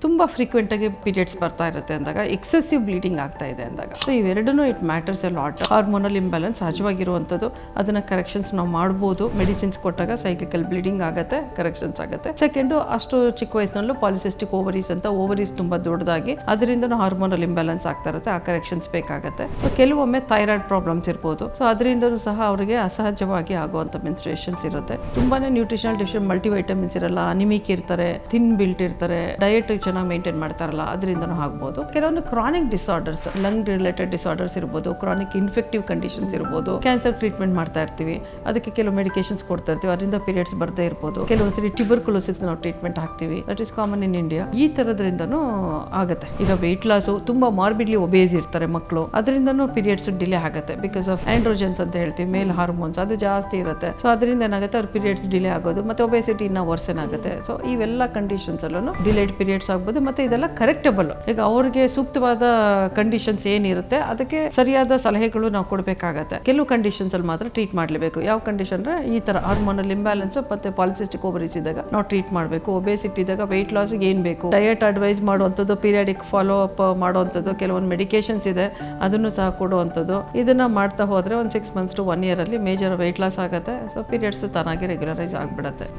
ತುಂಬ ಫ್ರೀಕ್ವೆಂಟಾಗಿ ಪೀರಿಯಡ್ಸ್ ಬರ್ತಾ ಇರುತ್ತೆ ಅಂದಾಗ, ಎಕ್ಸೆಸಿವ್ ಬ್ಲೀಡಿಂಗ್ ಆಗ್ತಾ ಇದೆ ಅಂದಾಗ, ಸೊ ಇವೆರಡೂ it matters a lot. Hormonal imbalance ಸಹಜವಾಗಿರುವಂಥದ್ದು, ಅದನ್ನ ಕರೆಕ್ಷನ್ಸ್ ನಾವು ಮಾಡ್ಬೋದು. ಮೆಡಿಸಿನ್ಸ್ ಕೊಟ್ಟಾಗ ಸೈಕ್ಲಿಕಲ್ ಬ್ಲೀಡಿಂಗ್ ಆಗುತ್ತೆ, ಕರೆಕ್ಷನ್ಸ್ ಆಗುತ್ತೆ. ಸೆಕೆಂಡು, ಅಷ್ಟು ಚಿಕ್ಕ ವಯಸ್ಸಿನಲ್ಲೂ ಪಾಲಿಸಿಸ್ಟಿಕ್ ಓವರೀಸ್ ಅಂತ, ಓವರೀಸ್ ತುಂಬ ದೊಡ್ಡದಾಗಿ ಅದರಿಂದನೂ ಹಾರ್ಮೋನಲ್ ಇಂಬ್ಯಾಲೆನ್ಸ್ ಆಗ್ತಾ ಇರುತ್ತೆ, ಆ ಕರೆಕ್ಷನ್ಸ್ ಬೇಕಾಗುತ್ತೆ. ಸೊ ಕೆಲವೊಮ್ಮೆ ಥೈರಾಯ್ಡ್ ಪ್ರಾಬ್ಲಮ್ಸ್ ಇರ್ಬೋದು, ಸೊ ಅದರಿಂದನೂ ಸಹ ಅವರಿಗೆ ಅಸಹಜವಾಗಿ ಆಗುವಂಥ ಮೆನ್ಸ್ಟ್ರುಯೇಷನ್ಸ್ ಇರುತ್ತೆ. ತುಂಬಾನೇ ನ್ಯೂಟ್ರಿಷನಲ್ ಡಿಫಿಷಿಯಂಟ್, ಮಲ್ಟಿವೈಟಮಿನ್ಸ್ ಇರಲ್ಲ, ಅನಿಮಿಕ್ ಇರ್ತಾರೆ, ಥಿನ್ ಬಿಲ್ಟ್ ಇರ್ತಾರೆ, ಡಯಟ್ ಚೆನ್ನಾಗಿ ಮೇಂಟೈನ್ ಮಾಡ್ತಾರಲ್ಲ, ಅದರಿಂದನೂ ಆಗ್ಬೋದು. ಕೆಲವೊಂದು chronic disorders, lung related disorders ಇರ್ಬೋದು, ಕ್ರಾನಿಕ್ ಇನ್ಫೆಕ್ಟಿವ್ ಕಂಡೀಷನ್ಸ್ ಇರ್ಬೋದು, ಕ್ಯಾನ್ಸರ್ ಟ್ರೀಟ್ಮೆಂಟ್ ಮಾಡ್ತಾ ಇರ್ತೀವಿ, ಅದಕ್ಕೆ ಕೆಲವು ಮೆಡಿಕೇಶನ್ಸ್ ಕೊಡ್ತಾ ಇರ್ತೀವಿ, ಅದರಿಂದ ಪೀರಿಯಡ್ಸ್ ಬರದೇ ಇರ್ಬೋದು. ಕೆಲವೊಂದ್ಸರಿ ಟ್ಯೂಬರ್ಕುಲೋಸಿಸ್ ನಾವು ಟ್ರೀಟ್ಮೆಂಟ್ ಹಾಕ್ತೀವಿ, that is common in India. ಈ ಥರದ್ರಿಂದನೂ ಆಗುತ್ತೆ. ಈಗ ವೆಯ್ಟ್ ಲಾಸು, ತುಂಬ ಮಾರ್ಬಿಡ್ಲಿ ಒಬೇಸ್ ಇರ್ತಾರೆ ಮಕ್ಕಳು, ಅದರಿಂದನೂ ಪೀರಿಯಡ್ಸ್ ಡಿಲೇ ಆಗುತ್ತೆ. ಬಿಕಾಸ್ ಆಫ್ ಆಂಡ್ರೋಜನ್ಸ್ ಅಂತ ಹೇಳ್ತೀವಿ, ಮೇಲ್ ಹಾರ್ಮೋನ್ಸ್ ಅದು ಜಾಸ್ತಿ ಇರುತ್ತೆ. ಸೊ ಅದರಿಂದ ಏನಾಗುತ್ತೆ, ಅವ್ರ ಪೀರಿಯಡ್ಸ್ ಡಿಲೇ ಆಗೋದು, ಮತ್ತೆ ಒಬೇಸಿಟಿ ಇನ್ನ ವರ್ಸನ್ ಆಗುತ್ತೆ. ಸೊ ಇವೆಲ್ಲ ಕಂಡೀಷನ್ಸ್ ಅಲ್ಲೂ ಡಿಲೇಡ್ ಪೀರಿಯಡ್ಸ್ ಆಗ್ಬೋದು. ಮತ್ತೆ ಇದೆಲ್ಲ ಕರೆಕ್ಟಬಲ್. ಈಗ ಅವ್ರಿಗೆ ಸೂಕ್ತವಾದ ಕಂಡೀಷನ್ಸ್ ಏನಿರುತ್ತೆ ಅದಕ್ಕೆ ಸರಿಯಾದ ಸಲಹೆಗಳು ನಾವು ಕೊಡಬೇಕಾಗತ್ತೆ. ಕೆಲವು ಕಂಡೀಷನ್ಸ್ ಅಲ್ಲಿ ಮಾತ್ರ ಟ್ರೀಟ್ ಮಾಡಲೇಬೇಕು. ಯಾವ ಕಂಡೀಷನ್ ಅಂದ್ರೆ ಈ ತರ ಹಾರ್ಮೋನಲ್ ಇಂಬ್ಯಾಲೆನ್ಸ್ ಮತ್ತೆ ಪಾಲಿಸಿಸ್ಟಿಕ್ ಓವರೀಸ್ ಇದ್ದಾಗ ನಾವು ಟ್ರೀಟ್ ಮಾಡಬೇಕು. ಒಬೇಸಿಟಿ ಇದ್ದಾಗ ವೆಯ್ಟ್ ಲಾಸ್ ಏನ್ ಬೇಕು, ಡಯಟ್ ಅಡ್ವೈಸ್ ಮಾಡುವಂಥದ್ದು, ಪೀರಿಯಾಡಿಕ್ ಫಾಲೋ ಅಪ್ ಮಾಡುವಂಥದ್ದು, ಕೆಲವೊಂದು ಮೆಡಿಕೇಶನ್ಸ್ ಇದೆ ಅದನ್ನು ಸಹ ಕೊಡುವಂಥದ್ದು. ಇದನ್ನ ಮಾಡ್ತಾ ಹೋದ್ರೆ ಒಂದು 6 months to 1 year ಅಲ್ಲಿ ಮೇಜರ್ ವೆಯ್ಟ್ ಲಾಸ್ ಆಗುತ್ತೆ. ಸೊ ಪೀರಿಯಡ್ಸ್ ತಾನಾಗಿ ರೆಗ್ಯುಲರೈಸ್ ಆಗ್ಬಿಡತ್ತೆ.